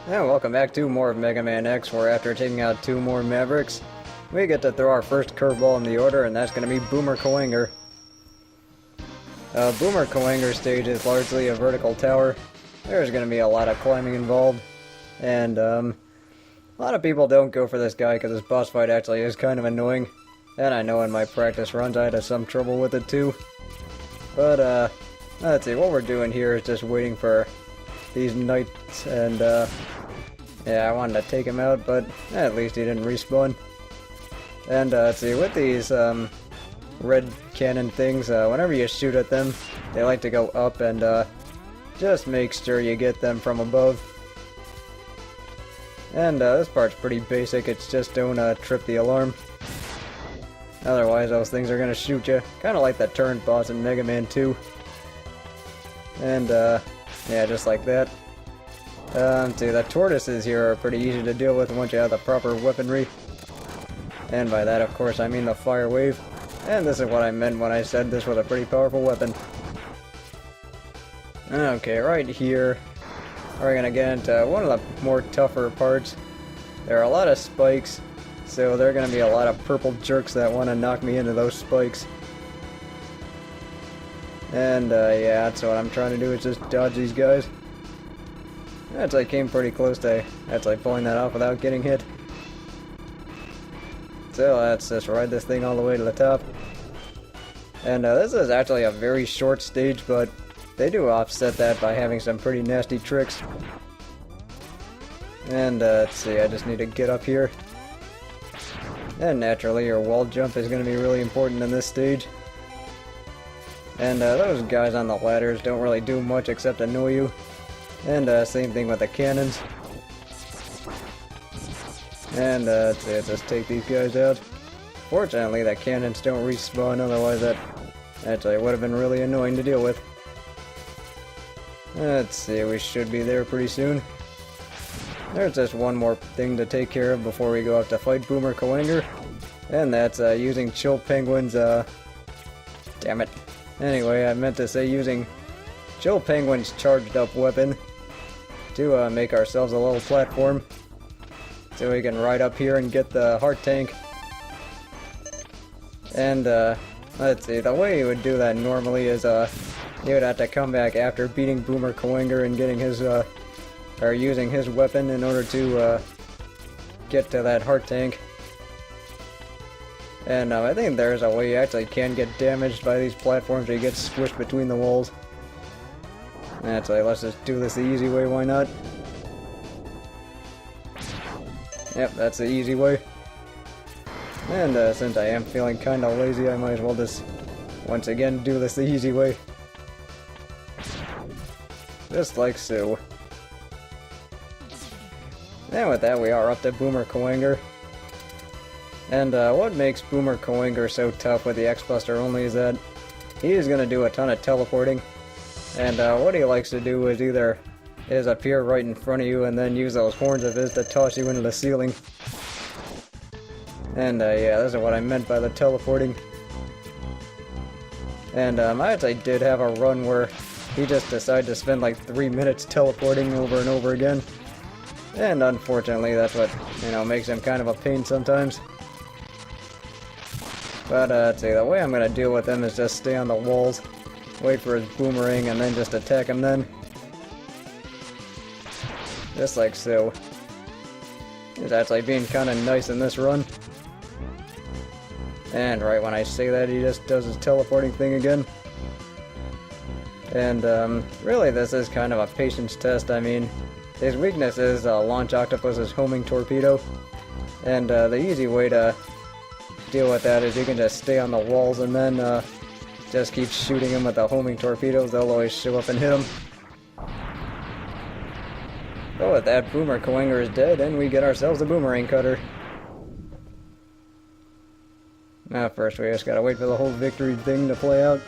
And welcome back to more of Mega Man X, where after taking out 2 more Mavericks, we get to throw our first curveball in the order, and that's going to be Boomer Kallangur. Boomer Kallangur stage is largely a vertical tower. There's going to be a lot of climbing involved, and a lot of people don't go for this guy because his boss fight actually is kind of annoying, and I know in my practice runs I had some trouble with it too. But let's see, what we're doing here is just waiting for these knights, and yeah, I wanted to take him out, but at least he didn't respawn. And let's see, with these red cannon things, whenever you shoot at them, they like to go up, and just make sure you get them from above. And this part's pretty basic, it's just don't trip the alarm. Otherwise those things are gonna shoot you, kinda like that turret boss in Mega Man 2. And yeah, just like that. See, the tortoises here are pretty easy to deal with once you have the proper weaponry. And by that, of course, I mean the fire wave. And this is what I meant when I said this was a pretty powerful weapon. Okay, right here, we're gonna get into one of the more tougher parts. There are a lot of spikes, so there are gonna be a lot of purple jerks that want to knock me into those spikes. And yeah, that's what I'm trying to do, is just dodge these guys. Actually, I came pretty close to actually pulling that off without getting hit. So let's just ride this thing all the way to the top. And this is actually a very short stage, but they do offset that by having some pretty nasty tricks. And let's see, I just need to get up here. And naturally, your wall jump is going to be really important in this stage. And those guys on the ladders don't really do much except annoy you. And same thing with the cannons. And let's see, just take these guys out. Fortunately, the cannons don't respawn, otherwise that actually would have been really annoying to deal with. Let's see, we should be there pretty soon. There's just one more thing to take care of before we go out to fight Boomer Kallangur. And that's using Chill Penguin's, damn it. Anyway, I meant to say using Chill Penguin's charged up weapon to make ourselves a little platform. So we can ride up here and get the heart tank. And let's see, the way you would do that normally is you would have to come back after beating Boomer Kallangur and getting his or using his weapon in order to get to that heart tank. And I think there's a way you actually can get damaged by these platforms, or you get squished between the walls. Actually, let's just do this the easy way, why not? Yep, that's the easy way. And since I am feeling kinda lazy, I might as well just once again do this the easy way. Just like so. And with that, we are up to Boomer Kallangur. And what makes Boomer Kallangur so tough with the X-Buster only is that he is going to do a ton of teleporting. And what he likes to do is appear right in front of you and then use those horns of his to toss you into the ceiling. And yeah, this is what I meant by the teleporting. And I actually did have a run where he just decided to spend like 3 minutes teleporting over and over again. And unfortunately, that's what, you know, makes him kind of a pain sometimes. But let's see, the way I'm going to deal with him is just stay on the walls, wait for his boomerang, and then just attack him then. Just like so. He's actually being kind of nice in this run. And right when I say that, he just does his teleporting thing again. And really this is kind of a patience test. I mean, his weakness is Launch Octopus's homing torpedo. And the easy way to deal with that is you can just stay on the walls and then just keep shooting him with the homing torpedoes. They'll always show up and hit him. So with that, Boomer Kallangur is dead, and we get ourselves a boomerang cutter. Now first we just gotta wait for the whole victory thing to play out.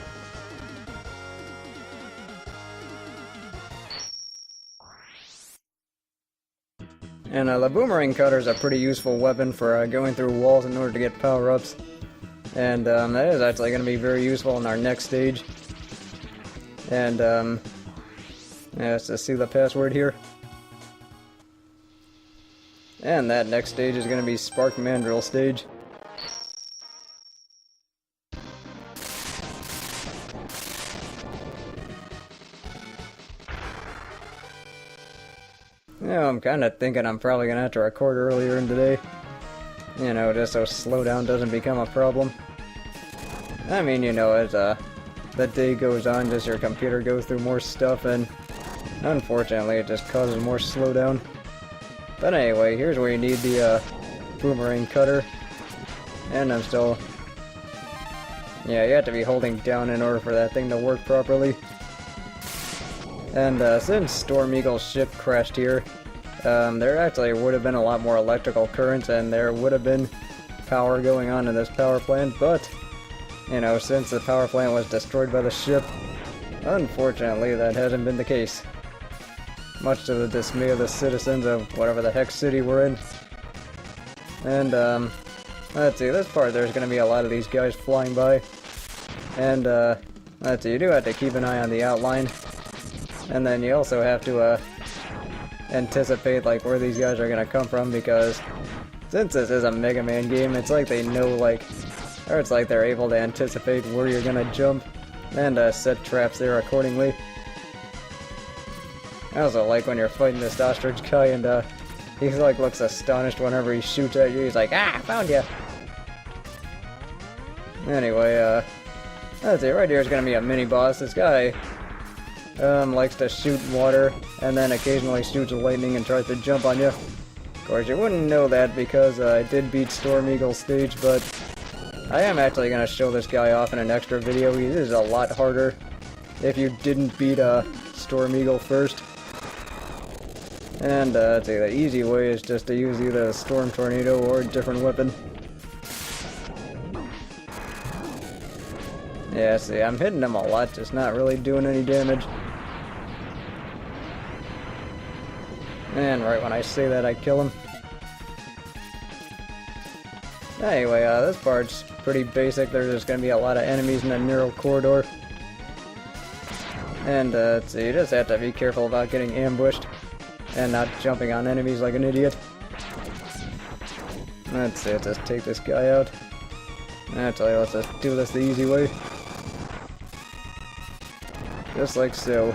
And the boomerang cutter is a pretty useful weapon for going through walls in order to get power-ups. And that is actually going to be very useful in our next stage. And yeah, let's just see the password here. And that next stage is going to be Spark Mandril stage. Yeah, I'm kind of thinking I'm probably going to have to record earlier in today. You know, just so slowdown doesn't become a problem. I mean, you know, as the day goes on, just your computer goes through more stuff, and unfortunately it just causes more slowdown. But anyway, here's where you need the boomerang cutter. And I'm still... Yeah, you have to be holding down in order for that thing to work properly. And since Storm Eagle's ship crashed here, there actually would have been a lot more electrical currents, and there would have been power going on in this power plant, but, you know, since the power plant was destroyed by the ship, unfortunately that hasn't been the case. Much to the dismay of the citizens of whatever the heck city we're in. And, let's see, this part there's going to be a lot of these guys flying by. And, let's see, you do have to keep an eye on the outline. And then you also have to, anticipate, like, where these guys are going to come from, because since this is a Mega Man game, it's like they know, like, or it's like they're able to anticipate where you're going to jump, and, set traps there accordingly. I also like when you're fighting this ostrich guy, and, he, like, looks astonished whenever he shoots at you. He's like, ah, found ya! Anyway, let's see, right here is going to be a mini-boss. This guy likes to shoot water, and then occasionally shoots lightning and tries to jump on you. Of course, you wouldn't know that because I did beat Storm Eagle stage, but I am actually going to show this guy off in an extra video. He is a lot harder if you didn't beat Storm Eagle first. And let's see, the easy way is just to use either a Storm Tornado or a different weapon. Yeah, see, I'm hitting him a lot, just not really doing any damage. And right when I say that, I kill him. Anyway, this part's pretty basic. There's just gonna be a lot of enemies in a narrow corridor. And, let's see, you just have to be careful about getting ambushed and not jumping on enemies like an idiot. Let's see, let's just take this guy out. Actually, let's just do this the easy way. Just like so.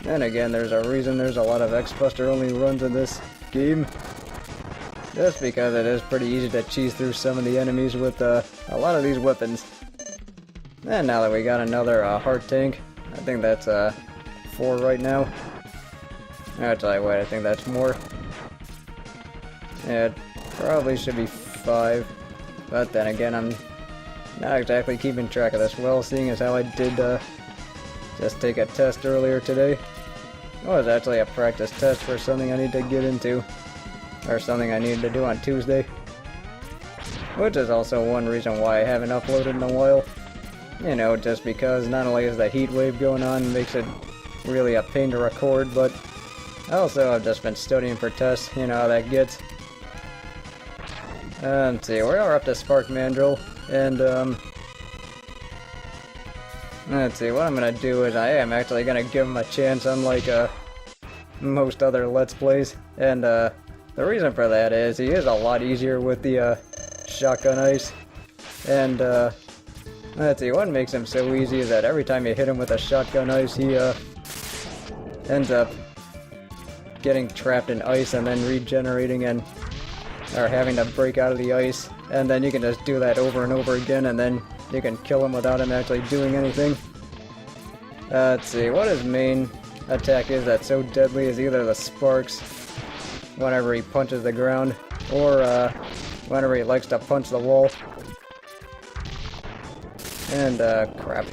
And again, there's a reason there's a lot of X-Buster only runs in this game. Just because it is pretty easy to cheese through some of the enemies with a lot of these weapons. And now that we got another heart tank, I think that's 4 right now. Actually, wait, I think that's more. Yeah, it probably should be 5. But then again, I'm not exactly keeping track of this well, seeing as how I did just take a test earlier today. It was actually a practice test for something I need to get into, or something I needed to do on Tuesday. Which is also one reason why I haven't uploaded in a while. You know, just because not only is the heat wave going on, makes it really a pain to record, but also I've just been studying for tests, you know how that gets. Let's see, we are up to Spark Mandril, and let's see, what I'm gonna do is I am actually gonna give him a chance, unlike most other Let's Plays. And the reason for that is he is a lot easier with the shotgun ice. And let's see, what makes him so easy is that every time you hit him with a shotgun ice, he ends up getting trapped in ice and then regenerating or having to break out of the ice. And then you can just do that over and over again, and then you can kill him without him actually doing anything. Let's see, what his main attack is that's so deadly is either the sparks whenever he punches the ground, or whenever he likes to punch the wall. And crap.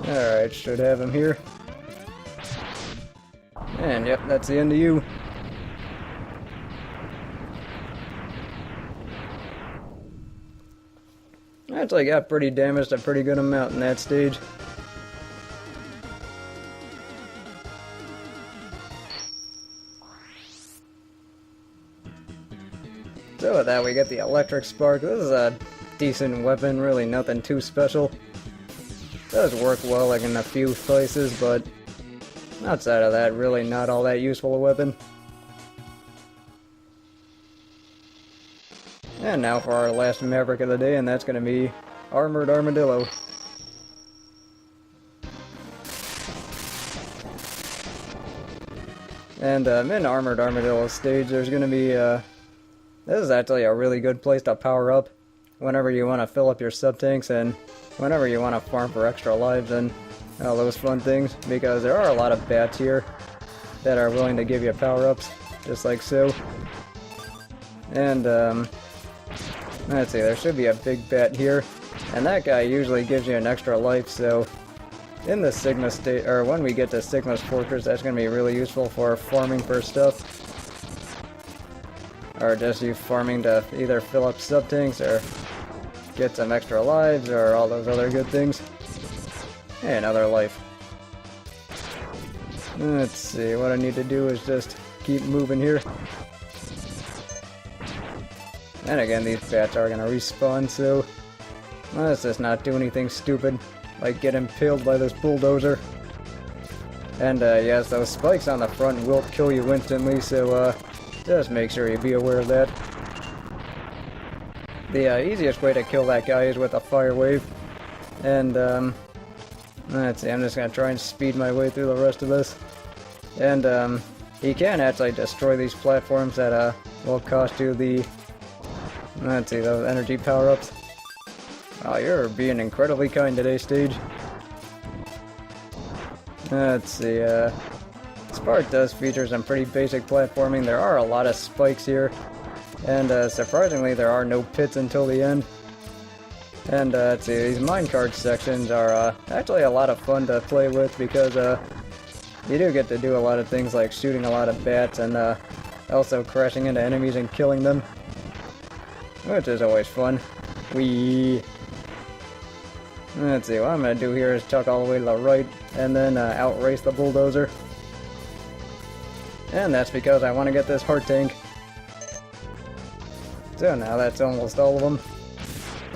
Alright, should have him here. And yep, that's the end of you. Actually got pretty damaged a pretty good amount in that stage. So with that we get the electric spark. This is a decent weapon, really nothing too special. Does work well like in a few places, but outside of that, really not all that useful a weapon. And now for our last Maverick of the day, and that's going to be Armored Armadillo. And in Armored Armadillo stage, there's going to be, this is actually a really good place to power up whenever you want to fill up your sub-tanks and whenever you want to farm for extra lives and all those fun things, because there are a lot of bats here that are willing to give you power-ups, just like so. And, let's see, there should be a big bat here, and that guy usually gives you an extra life, so in the Sigma state, or when we get to Sigma's Fortress, that's going to be really useful for farming for stuff. Or just you farming to either fill up sub-tanks or get some extra lives or all those other good things. Hey, another life. Let's see, what I need to do is just keep moving here. And again, these bats are going to respawn, so let's just not do anything stupid, like get impaled by this bulldozer. And yes, those spikes on the front will kill you instantly, so just make sure you be aware of that. The easiest way to kill that guy is with a fire wave. And let's see, I'm just going to try and speed my way through the rest of this. And you can actually destroy these platforms that will cost you the, let's see, those energy power-ups. Oh, you're being incredibly kind today, stage. Let's see, Spark does feature some pretty basic platforming. There are a lot of spikes here, and surprisingly there are no pits until the end. And let's see, these minecart sections are actually a lot of fun to play with, because you do get to do a lot of things like shooting a lot of bats and also crashing into enemies and killing them, which is always fun. Let's see, what I'm going to do here is tuck all the way to the right and then outrace the bulldozer. And that's because I want to get this heart tank. So now that's almost all of them.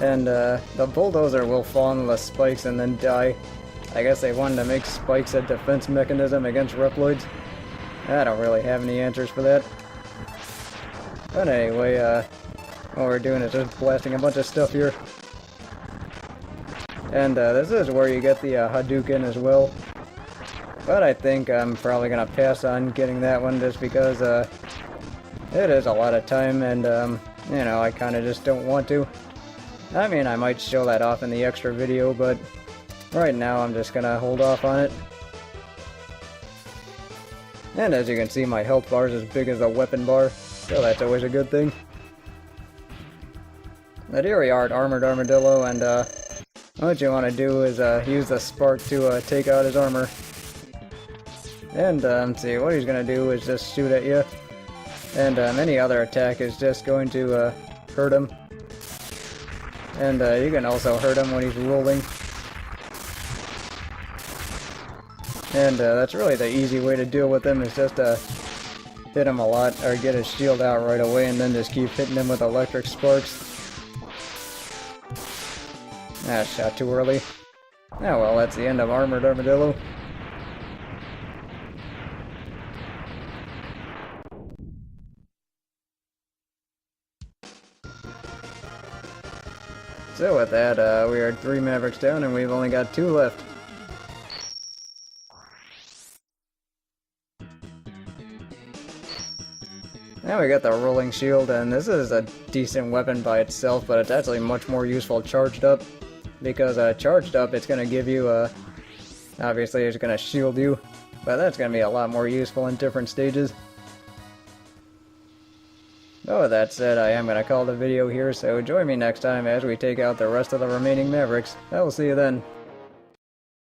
And the bulldozer will fall on the spikes and then die. I guess they wanted to make spikes a defense mechanism against Reploids. I don't really have any answers for that. But anyway, what we're doing is just blasting a bunch of stuff here. And this is where you get the Hadouken as well. But I think I'm probably going to pass on getting that one just because it is a lot of time and, you know, I kind of just don't want to. I mean, I might show that off in the extra video, but right now I'm just going to hold off on it. And as you can see, my health bar is as big as a weapon bar, so that's always a good thing. But here we are at Armored Armadillo, and what you want to do is use the spark to take out his armor. And see, what he's going to do is just shoot at you. And any other attack is just going to hurt him. And you can also hurt him when he's rolling. And that's really the easy way to deal with him, is just hit him a lot, or get his shield out right away, and then just keep hitting him with electric sparks. Ah, shot too early. Oh well, that's the end of Armored Armadillo. So with that, we are 3 Mavericks down, and we've only got 2 left. Now we got the rolling shield, and this is a decent weapon by itself, but it's actually much more useful charged up. Because charged up, it's going to give you, obviously it's going to shield you, but that's going to be a lot more useful in different stages. But with that said, I am going to call the video here, so join me next time as we take out the rest of the remaining Mavericks. I will see you then.